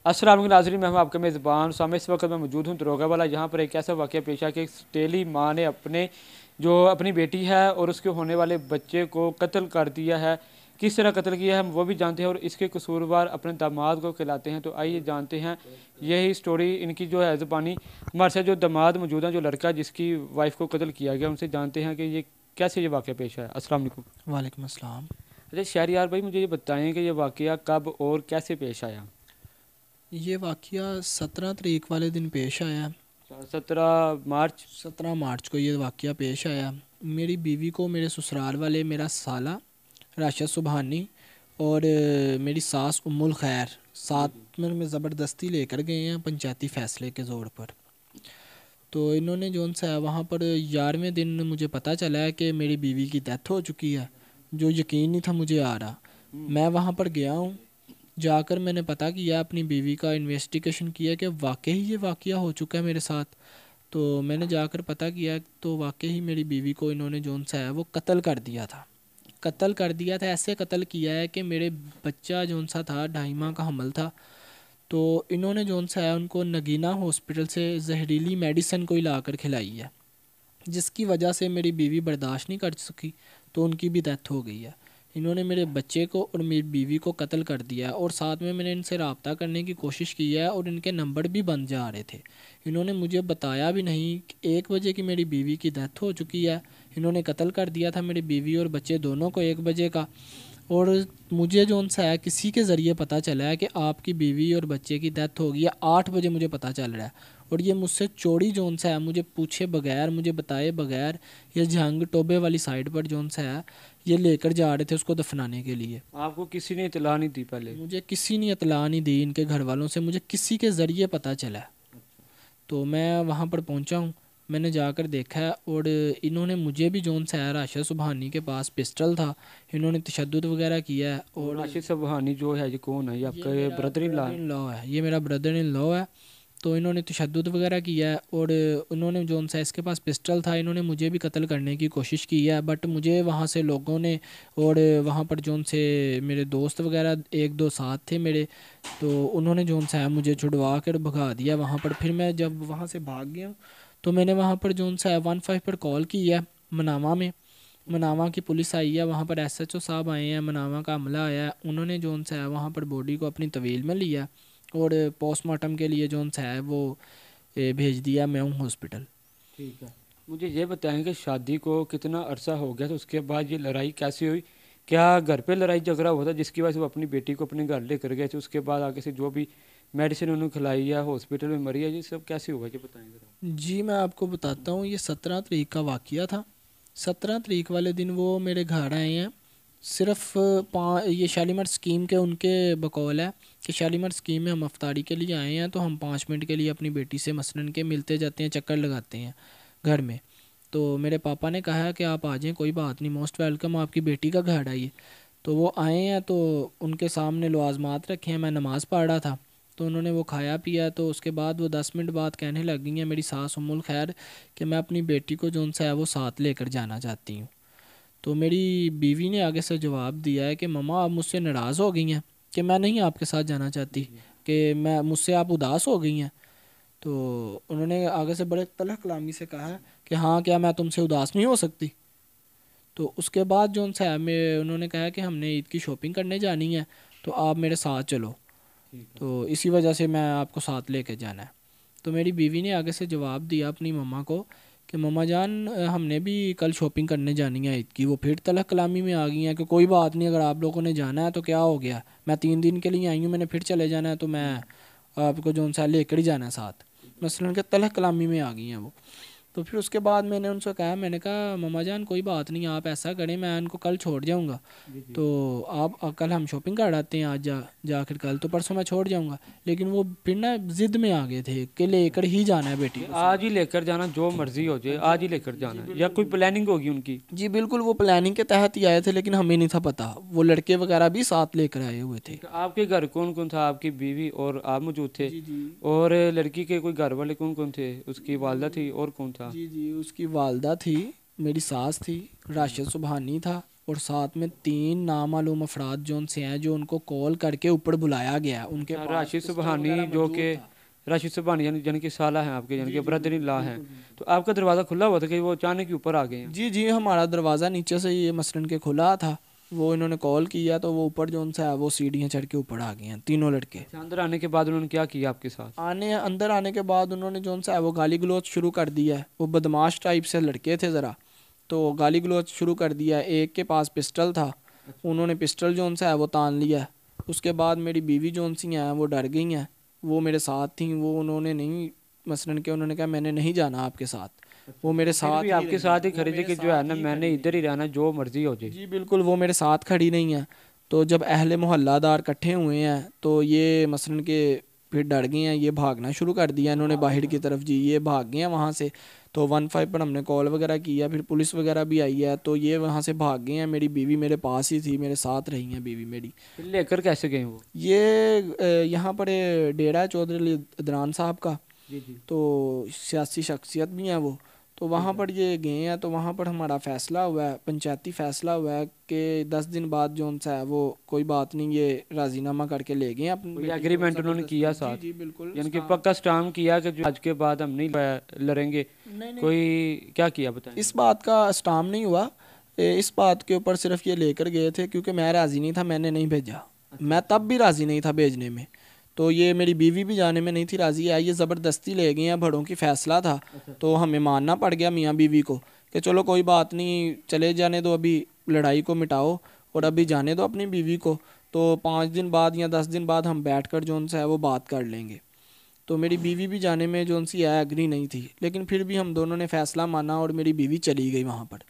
अस्सलाम वालेकुम नाज़रीन, मैं हूं आपका मेज़बान सामने। इस वक्त मैं मौजूद हूं दरोगा वाला। यहाँ पर एक ऐसा वाक़या पेश है कि टेली माँ ने अपनी बेटी है और उसके होने वाले बच्चे को कत्ल कर दिया है। किस तरह कत्ल किया है हम वो भी जानते हैं और इसके कसूरवार अपने दामाद को खिलाते हैं। तो आइए जानते हैं यही स्टोरी इनकी जो है ज़बानी। हमारे साथ जो दामाद मौजूद है, जो लड़का जिसकी वाइफ को कत्ल किया गया, उनसे जानते हैं कि ये कैसे ये वाक़या पेश है। अस्सलाम वालेकुम। वालेकुम अस्सलाम। अच्छा शहरयार भाई, मुझे ये बताएं कि ये वाक़या कब और कैसे पेश आया। ये वाक़या 17 तारीख वाले दिन पेश आया। 17 मार्च। 17 मार्च को ये वाक़या पेश आया। मेरी बीवी को मेरे ससुराल वाले, मेरा साला राशिद सुबहानी और मेरी सास उम्मुल खैर साथ में ज़बरदस्ती लेकर गए हैं पंचायती फ़ैसले के ज़ोर पर। तो इन्होंने जोन सा है वहाँ पर 11वें दिन मुझे पता चला है कि मेरी बीवी की डेथ हो चुकी है, जो यकीन नहीं था मुझे आ रहा। मैं वहाँ पर गया हूँ, जाकर मैंने पता किया, अपनी बीवी का इन्वेस्टिगेशन किया कि वाकई ये वाक़या हो चुका है मेरे साथ। तो मैंने जाकर पता किया तो वाकई ही मेरी बीवी को इन्होंने जोन सा है वो कत्ल कर दिया था। कत्ल कर दिया था, ऐसे कत्ल किया है कि मेरे बच्चा जोन सा था 2.5 माह का हमल था। तो इन्होंने जोन सा है उनको नगीना हॉस्पिटल से जहरीली मेडिसिन कोई ला कर खिलाई है, जिसकी वजह से मेरी बीवी बर्दाश्त नहीं कर सकी, तो उनकी भी डेथ हो गई है। इन्होंने मेरे बच्चे को और मेरी बीवी को कत्ल कर दिया है और साथ में मैंने इनसे रब्ता करने की कोशिश की है और इनके नंबर भी बंद जा रहे थे। इन्होंने मुझे बताया भी नहीं कि 1 बजे की मेरी बीवी की डेथ हो चुकी है। इन्होंने कत्ल कर दिया था मेरी बीवी और बच्चे दोनों को 1 बजे का। और मुझे जो सा है किसी के ज़रिए पता चला है कि आपकी बीवी और बच्चे की डेथ हो गई है। 8 बजे मुझे पता चल रहा है और ये मुझसे चोरी जोन सा है, मुझे पूछे बगैर, मुझे बताए बगैर, ये जंग टोबे वाली साइड पर जोन सा है ये लेकर जा रहे थे उसको दफनाने के लिए। आपको किसी ने इतला नहीं दी पहले? मुझे किसी ने इतला नहीं दी, इनके घर वालों से मुझे किसी के ज़रिए पता चला है। तो मैं वहाँ पर पहुँचा हूँ, मैंने जाकर देखा है और इन्होंने मुझे भी जोन सा है राशिद सुबहानी के पास पिस्टल था, इन्होंने तशद्दुद वगैरह किया है। और राशिद सुबहानी जो है ये कौन है? ये आपका ब्रदर इन लॉ है? इन लॉ है, ये मेरा ब्रदर इन लॉ है। तो इन्होंने तशद्दुद वगैरह किया है और उन्होंने जोन सा इसके पास पिस्टल था, इन्होंने मुझे भी कत्ल करने की कोशिश की है। बट मुझे वहाँ से लोगों ने और वहाँ पर जोन से मेरे दोस्त वगैरह 1-2 साथ थे मेरे, तो उन्होंने जोन सा है मुझे छुड़वा कर भगा दिया वहाँ पर। फिर मैं जब वहाँ से भाग गया तो मैंने वहाँ पर जोन सा है 15 पर कॉल की है मनामा में। मनामा की पुलिस आई है, वहाँ पर SHO साहब आए हैं, मनामा का अमला आया है। उन्होंने जोन सा है वहाँ पर बॉडी को अपनी तवील में लिया और पोस्टमार्टम के लिए जोन सा है वो भेज दिया मैं हूँ हॉस्पिटल। ठीक है, मुझे ये बताएं कि शादी को कितना अरसा हो गया, तो उसके बाद ये लड़ाई कैसे हुई? क्या घर पे लड़ाई झगड़ा हुआ था जिसकी वजह से वो अपनी बेटी को अपने घर लेकर गए थे? उसके बाद आगे से जो भी मेडिसिन उन्होंने खिलाई है, हॉस्पिटल में मरी है, ये सब कैसे हुआ ये बताएं ज़रा। जी मैं आपको बताता हूँ, ये 17 तारीख का वाक़या था। 17 तारीख वाले दिन वो मेरे घर आए हैं। सिर्फ ये शालीमार स्कीम के उनके बकौल है कि शालीमार स्कीम में हम अफ्तारी के लिए आए हैं, तो हम 5 मिनट के लिए अपनी बेटी से मसलन के मिलते जाते हैं, चक्कर लगाते हैं घर में। तो मेरे पापा ने कहा कि आप आ जाएं, कोई बात नहीं, मोस्ट वेलकम, आपकी बेटी का घर आइए। तो वो आए हैं, तो उनके सामने लवाजमात रखे हैं, मैं नमाज़ पढ़ रहा था। तो उन्होंने वो खाया पिया, तो उसके बाद वो 10 मिनट बाद कहने लग गई हैं मेरी सास उम्मुल खैर कि मैं अपनी बेटी को जोन सा है वो साथ लेकर जाना चाहती हूँ। तो मेरी बीवी ने आगे से जवाब दिया है कि ममा आप मुझसे नाराज़ हो गई हैं कि मैं नहीं आपके साथ जाना चाहती, कि मैं मुझसे आप उदास हो गई हैं। तो उन्होंने आगे से बड़े तलख कलामी से कहा है कि हाँ क्या मैं तुमसे उदास नहीं हो सकती। तो उसके बाद जो उनसे मैं उन्होंने कहा कि हमने ईद की शॉपिंग करने जानी है, तो आप मेरे साथ चलो, तो इसी वजह से मैं आपको साथ लेके जाना है। तो मेरी बीवी ने आगे से जवाब दिया अपनी मम्मा को कि मम्मा जान हमने भी कल शॉपिंग करने जानी है ईद की। वो फिर तलख कलामी में आ गई हैं कि कोई बात नहीं, अगर आप लोगों ने जाना है तो क्या हो गया, मैं 3 दिन के लिए आई हूँ, मैंने फिर चले जाना है, तो मैं आपको जो सा लेकर ही जाना है साथ, मसलन के तलख कलामी में आ गई हैं वो। तो फिर उसके बाद मैंने उनसे कहा, मैंने कहा मम्मा जान कोई बात नहीं, आप ऐसा करें मैं इनको कल छोड़ जाऊंगा, तो आप कल हम शॉपिंग कर आते हैं, आज जाकर कल तो परसों मैं छोड़ जाऊंगा। लेकिन वो फिर ना ज़िद में आ गए थे कि लेकर ही जाना है बेटी को आज ही लेकर जाना, जो मर्जी हो जाए आज ही लेकर जाना है, या कोई प्लानिंग होगी उनकी? जी बिल्कुल, वो प्लानिंग के तहत ही आए थे, लेकिन हमें नहीं था पता, वो लड़के वगैरह भी साथ लेकर आए हुए थे। आपके घर कौन कौन था? आपकी बीवी और आप मौजूद थे? जी जी। और लड़की के कोई घर वाले कौन कौन थे? उसकी वालदा थी और कौन था? जी जी, उसकी वालदा थी, मेरी सास थी, राशिद सुबहानी था और साथ में 3 नामालूम अफराद जो उनसे हैं, जो उनको कॉल करके ऊपर बुलाया गया, उनके पास राशिद पिस्टल सुबहानी वगैरह जो मौजूद कि था। राशिद सुबहानी यानी कि साला हैं आपके, यानी जी कि जी ब्रदर इन बिल्कुल लॉ हैं। बिल्कुल बिल्कुल। तो आपका दरवाज़ा खुला हुआ था कि वो अचानक ही ऊपर आ गए हैं? जी जी, हमारा दरवाज़ा नीचे से ये मसलन के खुला था, वो इन्होंने कॉल किया तो वो ऊपर जो उनसे है वो सीढ़ियाँ चढ़ के ऊपर आ गए हैं तीनों लड़के। अच्छा, अंदर आने के बाद उन्होंने क्या किया आपके साथ? अंदर आने के बाद उन्होंने जो उनसे है वो गाली गलौज शुरू कर दिया है। वो बदमाश टाइप से लड़के थे ज़रा, तो गाली गलौज शुरू कर दिया। एक के पास पिस्टल था, उन्होंने पिस्टल जो उनसे है वो तान लिया। उसके बाद मेरी बीवी जो उनसी हैं वो डर गई हैं, वो मेरे साथ थी, वो उन्होंने नहीं मसलन के उन्होंने कहा मैंने नहीं जाना आपके साथ, वो मेरे फिर साथ भी ही आपके रही हैं, साथ ही वो खड़ी थी मेरे कि जो है साथ ना ही मैंने खड़ी इधर ही रही रहना, जो मर्जी हो जाए। हैं। जी बिल्कुल, वो मेरे साथ खड़ी नहीं हैं। तो जब अहले मोहल्लादार इकट्ठे हुए हैं तो ये मसलन के फिर डर गए हैं, ये भागना शुरू कर दिया इन्होंने बाहर की तरफ। जी, ये भाग गए हैं वहाँ से। तो 15 पर हमने कॉल वगैरह किया, फिर पुलिस वगैरह भी आई है, तो ये वहाँ से भाग गए हैं। मेरी बीवी मेरे पास ही थी, मेरे साथ रही हैं बीवी मेरी। फिर लेकर कैसे गए वो? ये यहाँ पर डेरा है चौधरी अली अदनान साहब का, जी जी। तो सियासी शख्सियत भी हैं वो। तो वहाँ पर ये गए हैं, तो वहाँ पर हमारा फ़ैसला हुआ है, पंचायती फ़ैसला हुआ है कि 10 दिन बाद जो उनसे है वो कोई बात नहीं, ये राज़ीनामा करके ले गए हैं अपनी कोई बेटी को एग्रीमेंट उन्होंने ज़बरदस्ती। किया जी साथ, जी बिल्कुल, यानी कि स्टाम्प। पक्का स्टाम्प किया कि जो आज के बाद हम नहीं लड़ेंगे? नहीं नहीं, कोई क्या किया बताएं? इस बात का स्टाम्प नहीं हुआ। इस बात के ऊपर सिर्फ ये लेकर गए थे क्योंकि मैं राज़ी नहीं था, मैंने नहीं भेजा। मैं तब भी राज़ी नहीं था भेजने में, तो ये मेरी बीवी भी जाने में नहीं थी राज़ी है, ये ज़बरदस्ती ले गए हैं, बड़ों की फ़ैसला था। तो हमें मानना पड़ गया मियाँ बीवी को कि चलो कोई बात नहीं, चले जाने दो, अभी लड़ाई को मिटाओ और अभी जाने दो अपनी बीवी को। तो 5 दिन बाद या 10 दिन बाद हम बैठ कर जो उनसे है वो बात कर लेंगे। तो मेरी बीवी भी जाने में जो उनसी है एग्री नहीं थी, लेकिन फिर भी हम दोनों ने फ़ैसला माना और मेरी बीवी चली गई वहाँ पर।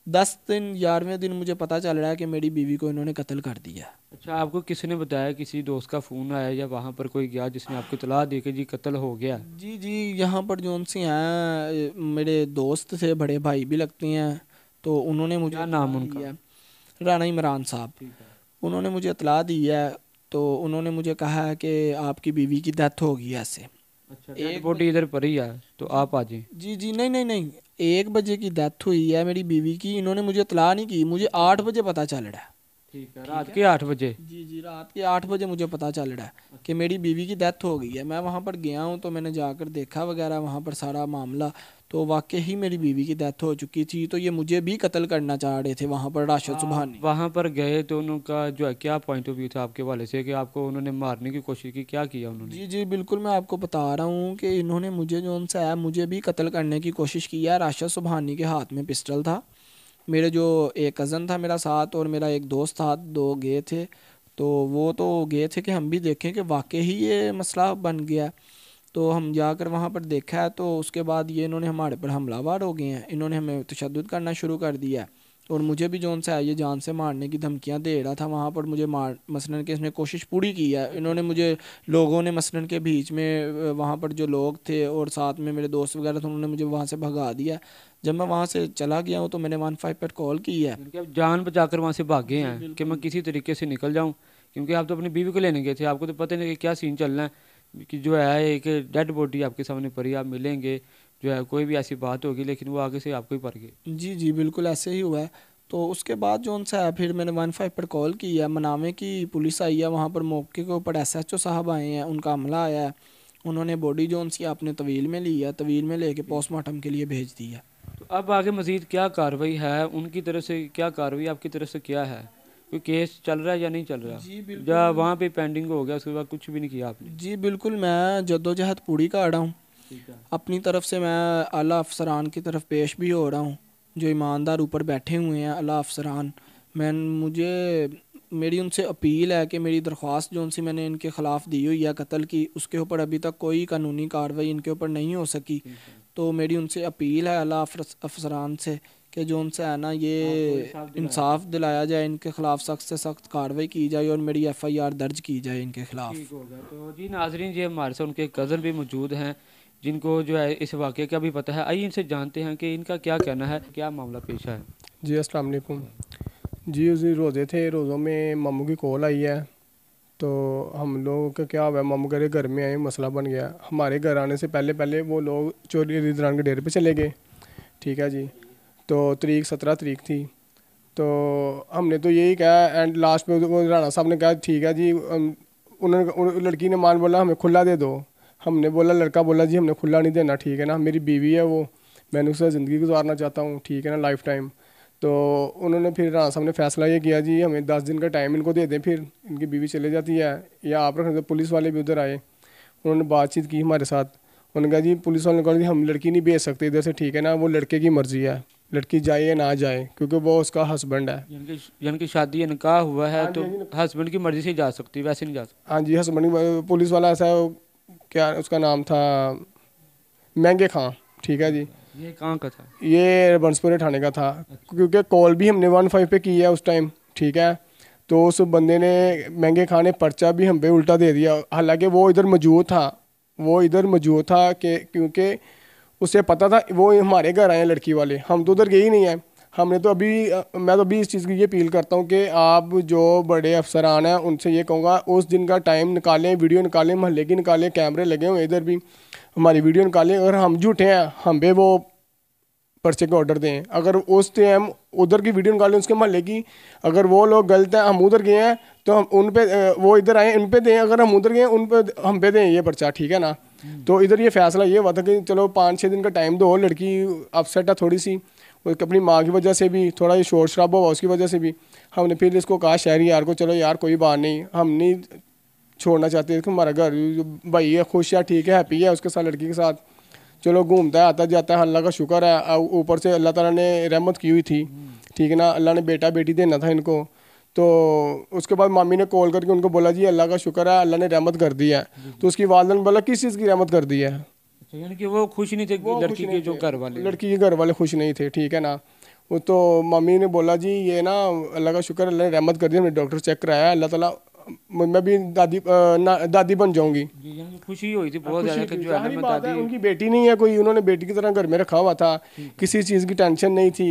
10 दिन 11वें दिन मुझे पता चल रहा है कि मेरी बीवी को इन्होंने कत्ल कर दिया। अच्छा, आपको किसी ने बताया, किसी दोस्त का फ़ोन आया या वहाँ पर कोई गया जिसने आपको इतला दी कि जी कत्ल हो गया? जी जी, यहाँ पर जो उनसे हैं मेरे दोस्त थे, बड़े भाई भी लगते हैं, तो उन्होंने मुझे क्या इतला नाम दी उनका? है। राना इमरान साहब, ठीक है। उन्होंने मुझे इतला दी है। तो उन्होंने मुझे कहा है कि आपकी बीवी की डेथ हो गई है ऐसे। अच्छा, डेड एक बॉडी इधर पड़ी है तो जी आप आ जाएं। जी जी, नहीं नहीं नहीं, 1 बजे की डेथ हुई है मेरी बीवी की, इन्होंने मुझे इतला नहीं की, मुझे 8 बजे पता चल रहा है। ठीक है, ठीक रात है। के 8 बजे? जी जी, रात के 8 बजे मुझे पता चल रहा है कि मेरी बीवी की डेथ हो गई है। मैं वहाँ पर गया हूँ, तो मैंने जाकर देखा वगैरह वहाँ पर सारा मामला, तो वाकई ही मेरी बीवी की डेथ हो चुकी थी। तो ये मुझे भी कत्ल करना चाह रहे थे वहाँ पर राशिद आप सुबहानी। वहाँ पर गए तो उनका जो है क्या पॉइंट ऑफ व्यू था आपके वाले से कि आपको उन्होंने मारने की कोशिश की? क्या किया उन्होंने? जी जी बिल्कुल, मैं आपको बता रहा हूँ कि इन्होंने मुझे जो उनसे है मुझे भी कत्ल करने की कोशिश की है। राशिद सुबहानी के हाथ में पिस्टल था, मेरे जो एक कज़न था मेरा साथ और मेरा एक दोस्त था, 2 गए थे। तो वो तो गए थे कि हम भी देखें कि वाकई ही ये मसला बन गया। तो हम जाकर वहाँ पर देखा है, तो उसके बाद ये इन्होंने हमारे पर हमलावर हो गए हैं, इन्होंने हमें तशद्दुद करना शुरू कर दिया है। और मुझे भी जो उनसे है ये जान से मारने की धमकियाँ दे रहा था वहाँ पर, मुझे मार मसलन के इसने कोशिश पूरी की है इन्होंने मुझे। लोगों ने मसलन के बीच में वहाँ पर जो लोग थे और साथ में मेरे दोस्त वगैरह थे, उन्होंने मुझे वहाँ से भगा दिया। जब मैं वहाँ से चला गया हूँ तो मैंने 15 पर कॉल की है। यानी कि आप जान बचाकर वहाँ से भागे जी हैं कि मैं बिल्कुल। किसी तरीके से निकल जाऊँ, क्योंकि आप तो अपनी बीवी को लेने गए थे, आपको तो पता नहीं कि क्या सीन चलना है, कि जो है एक डेड बॉडी आपके सामने पड़ी, आप मिलेंगे, जो है कोई भी ऐसी बात होगी, लेकिन वो आगे से आपको ही पड़ गए। जी जी बिल्कुल, ऐसे ही हुआ है। तो उसके बाद जो उनसे है फिर मैंने 15 पर कॉल की है, मनावे की पुलिस आई है वहाँ पर, मौके के ऊपर SHO साहब आए हैं, उनका अमला आया है। उन्होंने बॉडी जो उनकी आपने तवील में ली है, तवील में लेके पोस्टमार्टम के लिए भेज दी है। तो अब आगे मजीद क्या कार्रवाई है उनकी तरफ से, क्या कार्रवाई आपकी तरफ से क्या है? कोई केस चल रहा है या नहीं चल रहा? जी या बिल्कुल। वहाँ पे पेंडिंग हो गया, उसके बाद कुछ भी नहीं किया आपने? जी बिल्कुल, मैं जद्दोजहद पूरी कर रहा हूँ ठीक है। अपनी तरफ से। मैं आला अफसरान की तरफ पेश भी हो रहा हूँ, जो ईमानदार ऊपर बैठे हुए हैं आला अफसरान। मेरी उनसे अपील है कि मेरी दरख्वास्त जो उनसे मैंने इनके ख़िलाफ़ दी हुई है कत्ल की, उसके ऊपर अभी तक कोई कानूनी कार्रवाई इनके ऊपर नहीं हो सकी। ठीक है। तो मेरी उनसे अपील है आला अफसरान से कि जो उनसे है ना ये इंसाफ दिलाया इंसाफ दिलाया जाए, इनके ख़िलाफ़ सख्त से सख्त कार्रवाई की जाए और मेरी FIR दर्ज की जाए इनके ख़िलाफ़। ठीक होगा। तो जी नाजरीन, जी हमारे साथ उनके कज़न भी मौजूद हैं जिनको जो है इस वाक़े का भी पता है। आइए इनसे जानते हैं कि इनका क्या कहना है, क्या मामला पेश है। जी अस्सलाम वालेकुम। जी उस दिन रोज़े थे, रोज़ों में मामू की कॉल आई है, तो हम लोगों का क्या हुआ, मामू कह रहे घर में आए, मसला बन गया। हमारे घर आने से पहले पहले वो लोग चौधरी रिजवान के डेरे पे चले गए। ठीक है जी। तो 17 तारीख थी, तो हमने तो यही कहा एंड लास्ट में वो राणा साहब ने कहा ठीक है जी, लड़की ने मान बोला हमें खुला दे दो। हमने बोला, लड़का बोला जी हमने खुला नहीं देना, ठीक है ना, मेरी बीवी है वो, मैंने उससे ज़िंदगी गुजारना चाहता हूँ, ठीक है ना, लाइफ टाइम। तो उन्होंने फिर राणा साहब ने फैसला ये किया जी हमें 10 दिन का टाइम इनको दे दें, फिर इनकी बीवी चले जाती है या आप रखें। तो पुलिस वाले भी उधर आए, उन्होंने बातचीत की हमारे साथ। उन्होंने कहा जी, पुलिस वाले ने कहा जी हम लड़की नहीं भेज सकते इधर से, ठीक है ना, वो लड़के की मर्ज़ी है, लड़की जाए या ना जाए, क्योंकि वो उसका हस्बैंड है। यानी कि शादी इनका हुआ है तो हस्बैंड की मर्जी से जा सकती, वैसे नहीं जा सकती। हाँ जी, हस्बैंड। पुलिस वाला ऐसा क्या उसका नाम था, महंगे खां, ठीक है जी। ये कहाँ का था? ये बंसपुरे थाने का था, क्योंकि कॉल भी हमने 15 पे की है उस टाइम, ठीक है। तो उस बंदे ने, महंगे खां ने, पर्चा भी हम पे उल्टा दे दिया, हालांकि वो इधर मौजूद था, कि क्योंकि उसे पता था वो हमारे घर आए हैं लड़की वाले, हम तो उधर गए ही नहीं है। हमने तो अभी मैं तो अभी इस चीज़ की ये अपील करता हूँ कि आप जो बड़े अफसरान हैं उनसे ये कहूँगा उस दिन का टाइम निकालें, वीडियो निकालें, मोहल्ले की निकालें, कैमरे लगे हुए इधर भी, हमारी वीडियो निकालें। अगर हम झूठे हैं हम पे वो पर्चे का ऑर्डर दें, अगर उस टाइम उधर की वीडियो निकालें उसके मोहल्ले की, अगर वो लोग गलत हैं हम उधर गए हैं तो हम उन पे, वो इधर आए उन पे दें, अगर हम उधर गए उन पे हम पे दें ये पर्चा, ठीक है ना। तो इधर ये फैसला ये हुआ था कि चलो 5-6 दिन का टाइम दो, लड़की अपसेट है थोड़ी सी, अपनी माँ की वजह से भी, थोड़ा ये शोर शराबा हुआ उसकी वजह से भी। हमने फिर इसको कहा शहरी यार को, चलो यार कोई बात नहीं, हम नहीं छोड़ना चाहते कि हमारा घर भाई है, खुश है, ठीक है, हैप्पी है उसके साथ, लड़की के साथ, चलो घूमता है आता जाता है, अल्लाह का शुक्र है, ऊपर से अल्लाह ताला ने रहमत की हुई थी, ठीक है ना, अल्लाह ने बेटा बेटी देना था इनको। तो उसके बाद मामी ने कॉल करके उनको बोला जी अल्लाह का शुक्र है, अल्लाह ने रहमत कर दी है। तो उसकी वालदा ने बोला किस चीज़ की रहमत कर दी है? यानी कि वो खुश नहीं थे, लड़की के जो घर वाले, लड़की के घर वाले खुश नहीं थे, ठीक है ना। वो तो मम्मी ने बोला जी ये ना अल्लाह का शुक्र, अल्लाह ने रहमत कर दी, हमने डॉक्टर चेक कराया, अल्लाह ताला मैं भी दादी बन जाऊंगी। खुशी हुई थी बहुत ज़्यादा कि जो है ना दादी, उनकी बेटी नहीं है कोई, उन्होंने बेटी की तरह घर में रखा हुआ था, किसी चीज़ की टेंशन नहीं थी,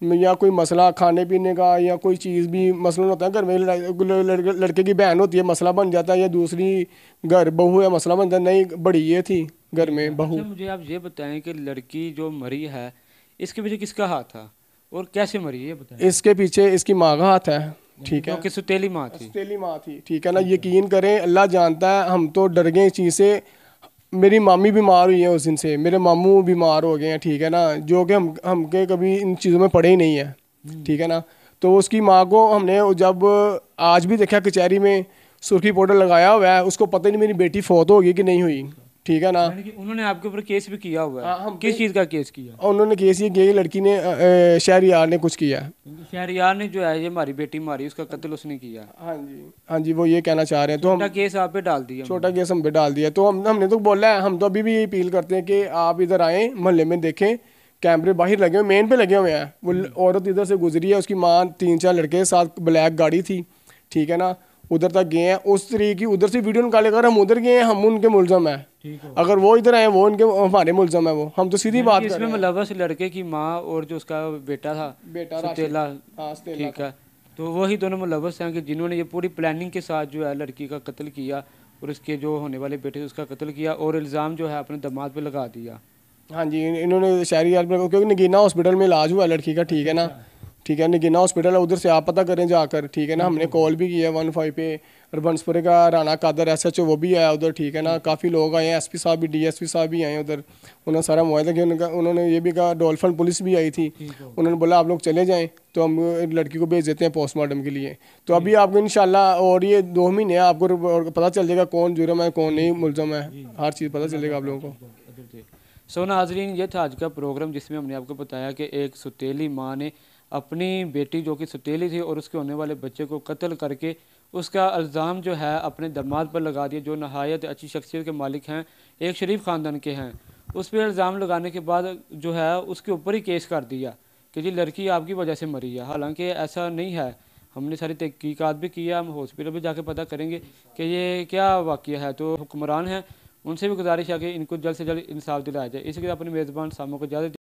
या कोई मसला खाने पीने का या कोई चीज़ भी मसला होता है घर में, लड़के की बहन होती है मसला बन जाता है, या दूसरी घर बहू है मसला बन जाता है, नहीं बड़ी ये थी घर में बहू। मुझे आप ये बताएं कि लड़की जो मरी है इसके पीछे किसका हाथ था और कैसे मरी, ये बताएं। इसके पीछे इसकी माँ का हाथ है, ठीक है, कि सुतेली माँ थी, सुतेली माँ थी, ठीक है ना। यकीन करें अल्लाह जानता है, हम तो डर गए इस चीज़ से। मेरी मामी बीमार हुई है उस दिन से, मेरे मामू बीमार हो गए हैं, ठीक है ना, जो कि हमके कभी इन चीज़ों में पड़े ही नहीं है, ठीक है ना। तो उसकी माँ को हमने जब आज भी देखा कचहरी में सुर्खी पाउडर लगाया हुआ है, उसको पता नहीं मेरी बेटी फौत होगी कि नहीं हुई, ठीक है ना। उन्होंने आपके ऊपर केस भी किया हुआ है? किस चीज़ का केस किया? उन्होंने केस ये किया कि लड़की ने शहरियार ने कुछ किया, शहरियार ने जो है ये हमारी बेटी मारी, उसका कत्ल उसने किया। हाँ जी, हाँ जी, वो ये कहना चाह रहे हैं। तो छोटा केस आप पे डाल दिया, छोटा केस हम पे डाल दिया। तो हमने तो बोला है, हम तो अभी भी ये अपील करते हैं कि आप इधर आएँ, मोहल्ले में देखें, कैमरे बाहर लगे हुए, मेन पे लगे हुए हैं। वो औरत इधर से गुजरी है, उसकी माँ 3-4 लड़के के साथ, ब्लैक गाड़ी थी, ठीक है ना, उधर तक गए हैं, उस तरीके की उधर से वीडियो निकाले, अगर हम उधर गए हैं हम उनके मुलजम हैं, अगर वो इधर आए वो उनके हमारे मुलजम है, वो हम तो सीधी बात कर रहे हैं। इसमें मुलव्वस लड़के की माँ और जो उसका बेटा था, सुतेला, ठीक है, तो वही दोनों मुलव्वस हैं कि जिन्होंने ये पूरी प्लानिंग के साथ जो है लड़की का कत्ल किया और उसके जो होने वाले बेटे उसका कत्ल किया और इल्ज़ाम जो है अपने दामाद पे लगा दिया। हाँ जी, इन्होंने शहरी क्योंकि नगीना हॉस्पिटल में इलाज हुआ लड़की का, ठीक है ना, ठीक है, नगीना हॉस्पिटल है, उधर से आप पता करें जाकर, ठीक है ना। हमने कॉल भी किया 15 पे, और बंसपुरे का राणा कादर SHO वो भी आया उधर, ठीक है ना, काफ़ी लोग आए हैं, SP साहब भी, DSP साहब भी आए उधर, उन्होंने सारा मुआयदा किया। उन्होंने ये भी कहा, डॉल्फिन पुलिस भी आई थी, उन्होंने बोला आप लोग चले जाएँ तो हम लड़की को भेज देते हैं पोस्टमार्टम के लिए। तो अभी आपको इंशाल्लाह और ये 2 महीने आपको पता चल जाएगा कौन जुर्म है कौन नहीं मुलजम है, हर चीज़ पता चलेगा आप लोगों को। सो नाज़रीन, ये था आज का प्रोग्राम जिसमें हमने आपको बताया कि एक सुतेली माँ ने अपनी बेटी जो कि सुतेली थी और उसके होने वाले बच्चे को कत्ल करके उसका इल्ज़ाम जो है अपने दामाद पर लगा दिया, जो नहायत अच्छी शख्सियत के मालिक हैं, एक शरीफ ख़ानदान के हैं। उस पर इल्ज़ाम लगाने के बाद जो है उसके ऊपर ही केस कर दिया कि जी लड़की आपकी वजह से मरी है, हालांकि ऐसा नहीं है। हमने सारी तहकीकात भी किया, हम हॉस्पिटल भी जाके पता करेंगे कि ये क्या वाक़या है। तो हुक्मरान हैं उनसे भी गुजारिश है कि इनको जल्द से जल्द इंसाफ दिलाया जाए। इसी के अपने मेज़बान सामों को ज़्यादा